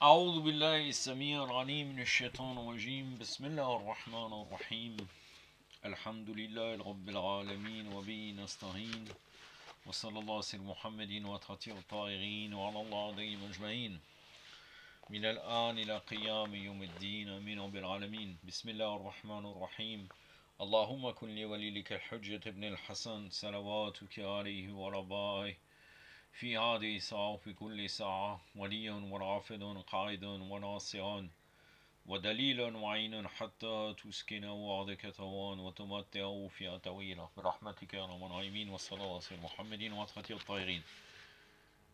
أعوذ بالله السميع العليم من الشيطان الرجيم بسم الله الرحمن الرحيم الحمد لله رب العالمين وبه نستعين وصلى الله على محمد وترتيب الطائرين وعلى الله عليهم أجمعين من الآن إلى قيام يوم الدين آمين رب العالمين بسم الله الرحمن الرحيم اللهم كن لي وليك الحجة ابن الحسن صلواتك عليه وربائه في هذه الساعة وفي كل ساعة وليا ورافد قائد وناصرا ودليلا وعين حتى تسكن وعدك توان وتمتع فيها طويلة برحمتك يا رب العالمين وصلى الله على محمد وعلى الطاهرين.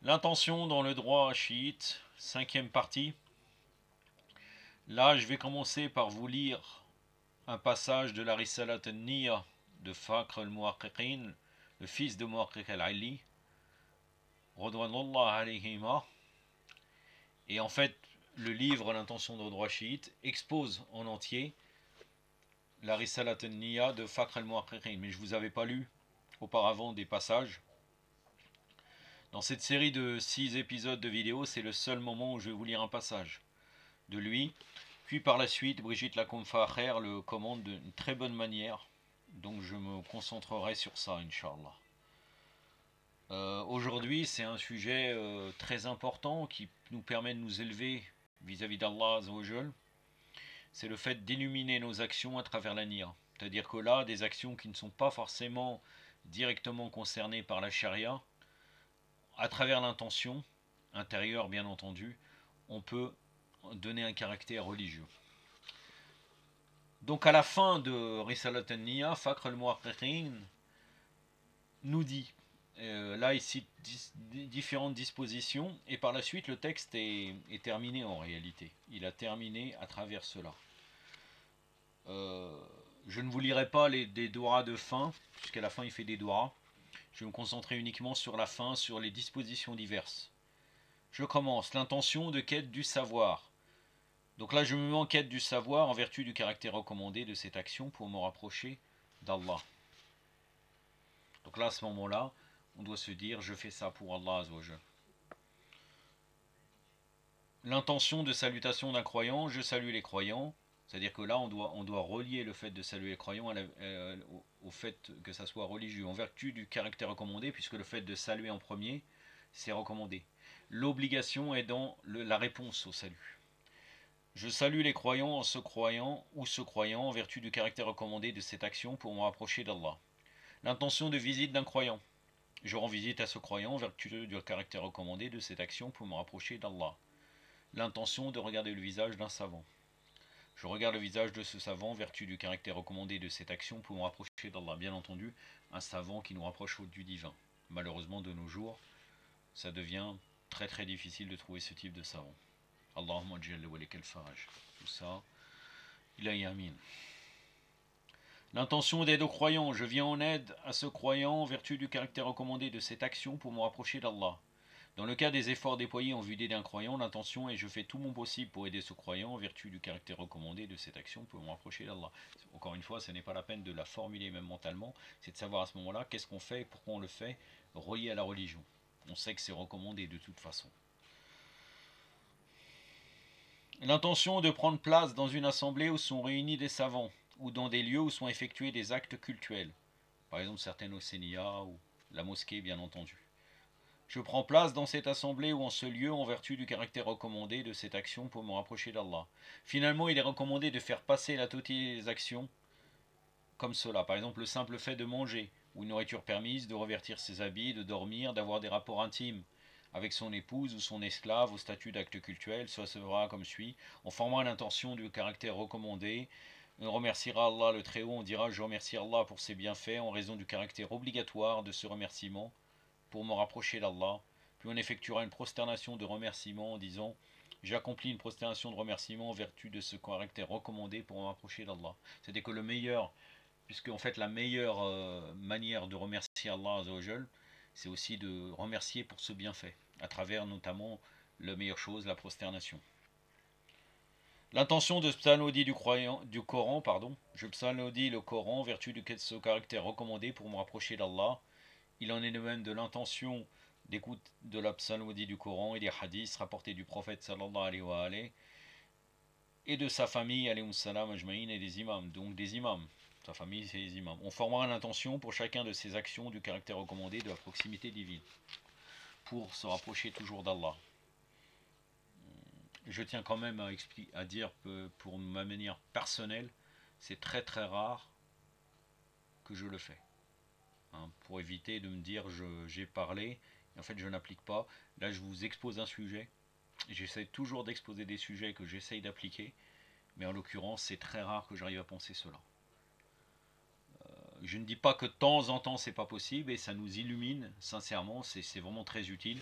L'intention dans le droit chiite, cinquième partie. Là, je vais commencer par vous lire un passage de la Risalat al-Niyya de Fakhr al-Muhaqqiqin, le fils de Muhaqqiq al-Ali, Radwanullah alayhima. Et en fait, le livre L'intention de droit chiite expose en entier la Risalat al-Niyya de Fakhr al-Muhaqqiqin. Mais je ne vous avais pas lu auparavant des passages. Dans cette série de 6 épisodes de vidéo, c'est le seul moment où je vais vous lire un passage de lui. Puis par la suite, Brigitte Lacombe Faher le commande d'une très bonne manière. Donc je me concentrerai sur ça, Inch'Allah. Aujourd'hui, c'est un sujet très important qui nous permet de nous élever vis-à-vis d'Allah Azzawajal. C'est le fait d'illuminer nos actions à travers la niya. C'est-à-dire que là, des actions qui ne sont pas forcément directement concernées par la charia, à travers l'intention intérieure bien entendu, on peut donner un caractère religieux. Donc à la fin de Risalat al-Niyya, Fakhr al-Muhaqqiqin nous dit, là il cite différentes dispositions, et par la suite le texte est terminé en réalité. Il a terminé à travers cela. Je ne vous lirai pas des douras de fin, puisqu'à la fin il fait des douras. Je vais me concentrer uniquement sur la fin, sur les dispositions diverses. Je commence. L'intention de quête du savoir. Donc là, je me mets en quête du savoir en vertu du caractère recommandé de cette action pour me rapprocher d'Allah. Donc là, à ce moment-là, on doit se dire, je fais ça pour Allah Azzawajal. L'intention de salutation d'un croyant, je salue les croyants. C'est-à-dire que là, on doit relier le fait de saluer les croyants au fait que ça soit religieux, en vertu du caractère recommandé, puisque le fait de saluer en premier, c'est recommandé. L'obligation est dans la réponse au salut. Je salue les croyants en ce croyant ou ce croyant en vertu du caractère recommandé de cette action pour me rapprocher d'Allah. L'intention de visite d'un croyant. Je rends visite à ce croyant en vertu du caractère recommandé de cette action pour me rapprocher d'Allah. L'intention de regarder le visage d'un savant. Je regarde le visage de ce savant en vertu du caractère recommandé de cette action pour me rapprocher d'Allah. Bien entendu, un savant qui nous rapproche du divin. Malheureusement, de nos jours, ça devient très très difficile de trouver ce type de savant. Allahumma jalla wa lakal faraj. Tout ça, ilahi amin. L'intention d'aide aux croyants. Je viens en aide à ce croyant en vertu du caractère recommandé de cette action pour me rapprocher d'Allah. Dans le cas des efforts déployés en vue d'aider un croyant, l'intention est je fais tout mon possible pour aider ce croyant en vertu du caractère recommandé de cette action pour me rapprocher d'Allah. Encore une fois, ce n'est pas la peine de la formuler même mentalement, c'est de savoir à ce moment-là qu'est-ce qu'on fait et pourquoi on le fait, relié à la religion. On sait que c'est recommandé de toute façon. L'intention de prendre place dans une assemblée où sont réunis des savants, ou dans des lieux où sont effectués des actes cultuels. Par exemple, certaines océnias ou la mosquée, bien entendu. Je prends place dans cette assemblée ou en ce lieu en vertu du caractère recommandé de cette action pour me rapprocher d'Allah. Finalement, il est recommandé de faire passer la totalité des actions comme cela. Par exemple, le simple fait de manger, ou une nourriture permise, de revêtir ses habits, de dormir, d'avoir des rapports intimes avec son épouse ou son esclave au statut d'acte cultuel, soit se fera comme suit. On formera l'intention du caractère recommandé. On remerciera Allah le Très-Haut, on dira je remercie Allah pour ses bienfaits en raison du caractère obligatoire de ce remerciement pour me rapprocher d'Allah. Puis on effectuera une prosternation de remerciement en disant j'accomplis une prosternation de remerciement en vertu de ce caractère recommandé pour me rapprocher d'Allah. C'est-à-dire que le meilleur, puisque en fait la meilleure manière de remercier Allah Azzawajal, c'est aussi de remercier pour ce bienfait, à travers notamment la meilleure chose, la prosternation. L'intention de psalmodie du Coran, je psalmodie le Coran en vertu de ce caractère recommandé pour me rapprocher d'Allah. Il en est de même de l'intention d'écoute de la psalmodie du Coran et des hadiths rapportés du prophète sallallahu alayhi wa alayhi, et de sa famille alayhi salam ajma'in, et des imams, donc des imams. Sa famille, c'est les imams. On formera l'intention pour chacun de ces actions du caractère recommandé de la proximité divine, pour se rapprocher toujours d'Allah. Je tiens quand même à dire que pour ma manière personnelle, c'est très très rare que je le fais. Hein, pour éviter de me dire j'ai parlé, et en fait je n'applique pas. Là je vous expose un sujet, j'essaie toujours d'exposer des sujets que j'essaye d'appliquer, mais en l'occurrence c'est très rare que j'arrive à penser cela. Je ne dis pas que de temps en temps c'est pas possible, et ça nous illumine, sincèrement, c'est vraiment très utile,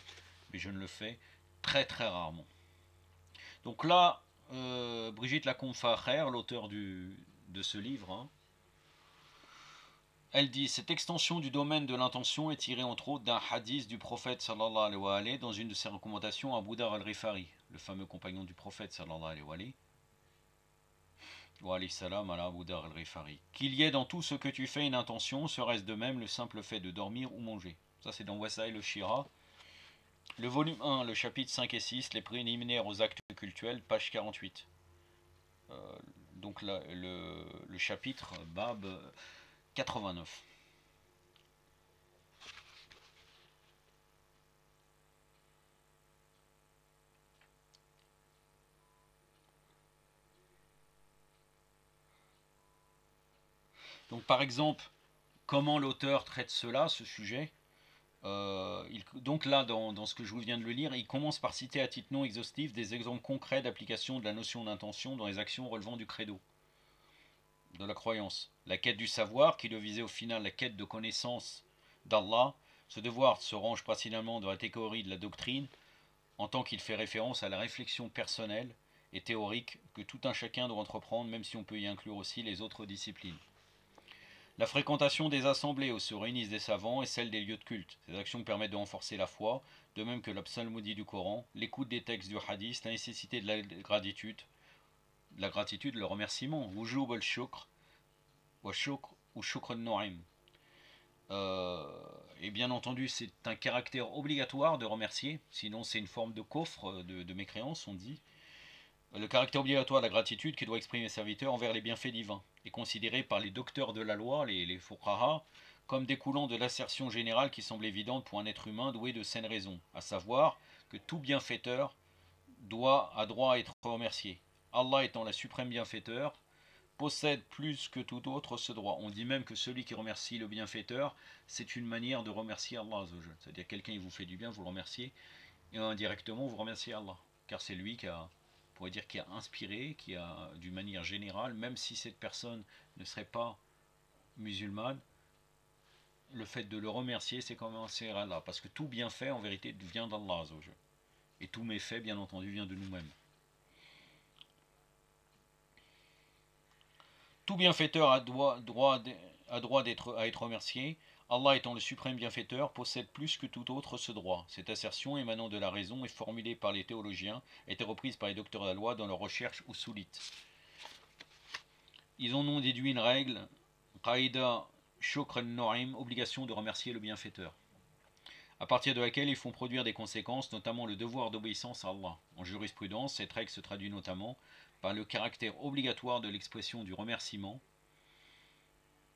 mais je ne le fais très très rarement. Donc là, Brigitte Lacombe-Facher, l'auteur de ce livre, hein, elle dit: cette extension du domaine de l'intention est tirée entre autres d'un hadith du prophète sallallahu alayhi wa alayhi, dans une de ses recommandations à Abu Dharr al-Ghifari, le fameux compagnon du prophète sallallahu alayhi wa alayhi, wa alayhi salam ala Abu Dharr al-Ghifari, qu'il y ait dans tout ce que tu fais une intention, serait-ce de même le simple fait de dormir ou manger. Ça c'est dans Wasaïl al-Shira, le volume 1, le chapitre 5 et 6, les préliminaires aux actes cultuels, page 48. Donc là, le chapitre Bab 89. Donc par exemple, comment l'auteur traite cela, ce sujet? Donc là, dans ce que je vous viens de le lire, il commence par citer à titre non exhaustif des exemples concrets d'application de la notion d'intention dans les actions relevant du credo, de la croyance. La quête du savoir, qui doit viser au final la quête de connaissance d'Allah, ce devoir se range principalement dans la théorie de la doctrine, en tant qu'il fait référence à la réflexion personnelle et théorique que tout un chacun doit entreprendre, même si on peut y inclure aussi les autres disciplines. La fréquentation des assemblées où se réunissent des savants et celle des lieux de culte. Ces actions permettent de renforcer la foi, de même que la psalmodie du Coran, l'écoute des textes du hadith, la nécessité de la gratitude, le remerciement, wujub al-shukr, wa shukr ou shukr al-nu'im. Et bien entendu, c'est un caractère obligatoire de remercier, sinon c'est une forme de coffre, de mécréance, on dit. Le caractère obligatoire de la gratitude qui doit exprimer les serviteurs envers les bienfaits divins est considéré par les docteurs de la loi, les fuqaha, comme découlant de l'assertion générale qui semble évidente pour un être humain doué de saine raison, à savoir que tout bienfaiteur a droit à être remercié. Allah étant la suprême bienfaiteur, possède plus que tout autre ce droit. On dit même que celui qui remercie le bienfaiteur, c'est une manière de remercier Allah. C'est-à-dire quelqu'un il vous fait du bien, vous le remerciez, et indirectement vous remerciez Allah, car c'est lui qui a, on pourrait dire, qui a inspiré, qui a, d'une manière générale, même si cette personne ne serait pas musulmane, le fait de le remercier, c'est commencer à Allah, parce que tout bienfait en vérité vient d'Allah, et tout méfait, bien entendu, vient de nous-mêmes. Tout bienfaiteur a droit à être remercié. Allah étant le suprême bienfaiteur, possède plus que tout autre ce droit. Cette assertion émanant de la raison et formulée par les théologiens était reprise par les docteurs de la loi dans leurs recherches usulites. Ils en ont déduit une règle, qaïda shukr al-nu'im, obligation de remercier le bienfaiteur, à partir de laquelle ils font produire des conséquences, notamment le devoir d'obéissance à Allah. En jurisprudence, cette règle se traduit notamment par le caractère obligatoire de l'expression du remerciement,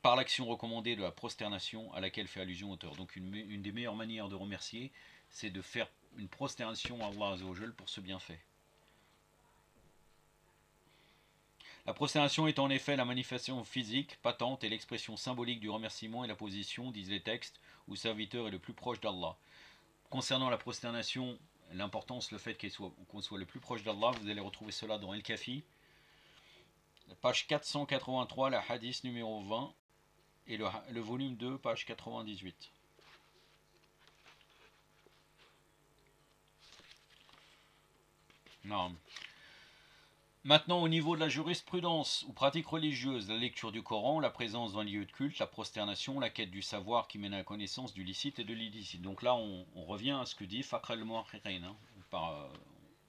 par l'action recommandée de la prosternation à laquelle fait allusion l'auteur. Donc une des meilleures manières de remercier, c'est de faire une prosternation à Allah Azzawajal pour ce bienfait. La prosternation est en effet la manifestation physique, patente, et l'expression symbolique du remerciement et la position, disent les textes, où le serviteur est le plus proche d'Allah. Concernant la prosternation, l'importance, le fait qu'on soit le plus proche d'Allah, vous allez retrouver cela dans El-Kafi, page 483, la hadith numéro 20, et le volume 2, page 98. Non. Maintenant, au niveau de la jurisprudence ou pratique religieuse, la lecture du Coran, la présence dans un lieu de culte, la prosternation, la quête du savoir qui mène à la connaissance du licite et de l'illicite. Donc là, on revient à ce que dit Fakhr al-Mu'akhkhirin.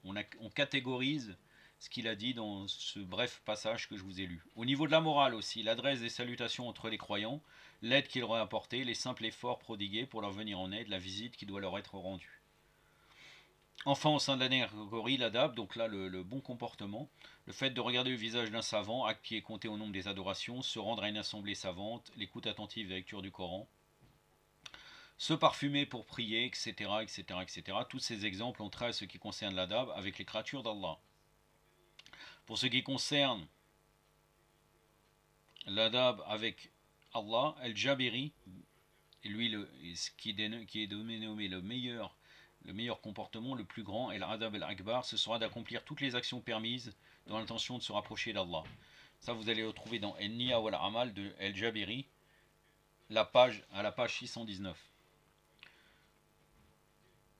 On catégorise ce qu'il a dit dans ce bref passage que je vous ai lu. Au niveau de la morale aussi, l'adresse des salutations entre les croyants, l'aide qu'il leur a apportée, les simples efforts prodigués pour leur venir en aide, la visite qui doit leur être rendue. Enfin, au sein de la dernière catégorie, l'adab, donc là le bon comportement, le fait de regarder le visage d'un savant, acte qui est compté au nombre des adorations, se rendre à une assemblée savante, l'écoute attentive de la lecture du Coran, se parfumer pour prier, etc., etc., etc. Tous ces exemples ont trait à ce qui concerne l'adab avec les créatures d'Allah. Pour ce qui concerne l'adab avec Allah, Al-Jabiri, et lui, qui est dénommé le meilleur comportement, le plus grand, et l'adab al-akbar, ce sera d'accomplir toutes les actions permises dans l'intention de se rapprocher d'Allah. Ça, vous allez le retrouver dans El-Niya wal Amal de Al-Jabiri, à la page 619.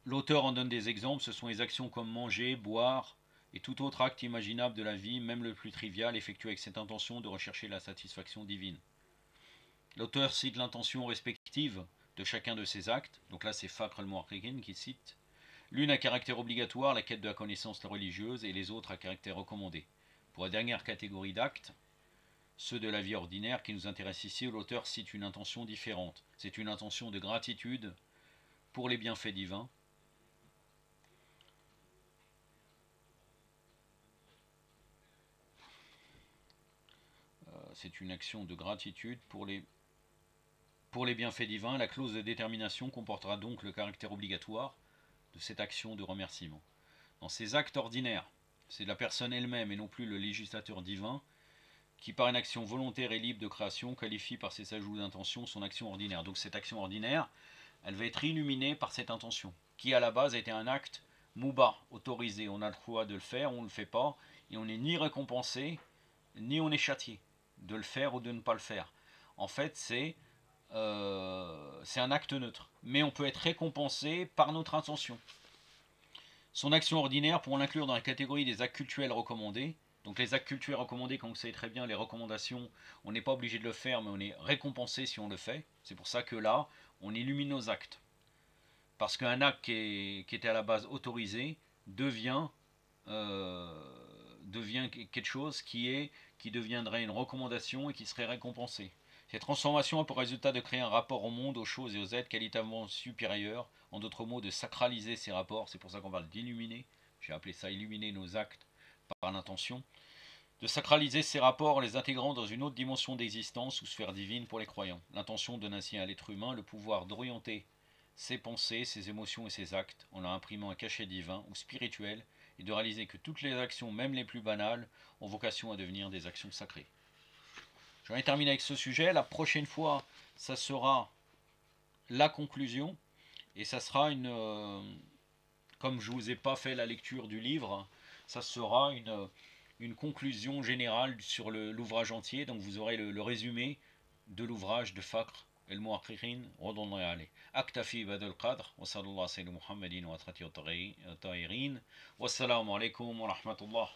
L'auteur en donne des exemples, ce sont les actions comme manger, boire, et tout autre acte imaginable de la vie, même le plus trivial, effectué avec cette intention de rechercher la satisfaction divine. L'auteur cite l'intention respective de chacun de ces actes, donc là c'est Fakhr al-Muhaqqiqin qui cite, l'une à caractère obligatoire, la quête de la connaissance religieuse, et les autres à caractère recommandé. Pour la dernière catégorie d'actes, ceux de la vie ordinaire qui nous intéressent ici, l'auteur cite une intention différente. C'est une intention de gratitude pour les bienfaits divins, c'est une action de gratitude pour les bienfaits divins. La clause de détermination comportera donc le caractère obligatoire de cette action de remerciement. Dans ces actes ordinaires, c'est la personne elle-même et non plus le législateur divin qui, par une action volontaire et libre de création, qualifie par ses ajouts d'intention son action ordinaire. Donc cette action ordinaire, elle va être illuminée par cette intention, qui à la base était un acte mouba, autorisé. On a le choix de le faire, on ne le fait pas, et on n'est ni récompensé, ni on est châtié de le faire ou de ne pas le faire. En fait, c'est un acte neutre, mais on peut être récompensé par notre intention. Son action ordinaire, pour l'inclure dans la catégorie des actes cultuels recommandés, donc les actes cultuels recommandés, comme vous savez très bien, les recommandations, on n'est pas obligé de le faire, mais on est récompensé si on le fait. C'est pour ça que là, on illumine nos actes. Parce qu'un acte qui était à la base autorisé devient quelque chose qui deviendrait une recommandation et qui serait récompensé. Cette transformation a pour résultat de créer un rapport au monde, aux choses et aux êtres qualitativement supérieurs, en d'autres mots de sacraliser ces rapports, c'est pour ça qu'on parle d'illuminer, j'ai appelé ça illuminer nos actes par l'intention, de sacraliser ces rapports en les intégrant dans une autre dimension d'existence ou sphère divine pour les croyants. L'intention donne ainsi à l'être humain le pouvoir d'orienter ses pensées, ses émotions et ses actes en leur imprimant un cachet divin ou spirituel et de réaliser que toutes les actions, même les plus banales, ont vocation à devenir des actions sacrées. J'en ai terminé avec ce sujet. La prochaine fois, ça sera la conclusion et ça sera comme je ne vous ai pas fait la lecture du livre, ça sera une conclusion générale sur l'ouvrage entier. Donc vous aurez le résumé de l'ouvrage de Fakhr المحققين رضي الله عليه. أكتفي بهذا القدر وصلى الله على سيدنا محمد وأترته الطاهرين والسلام عليكم ورحمة الله.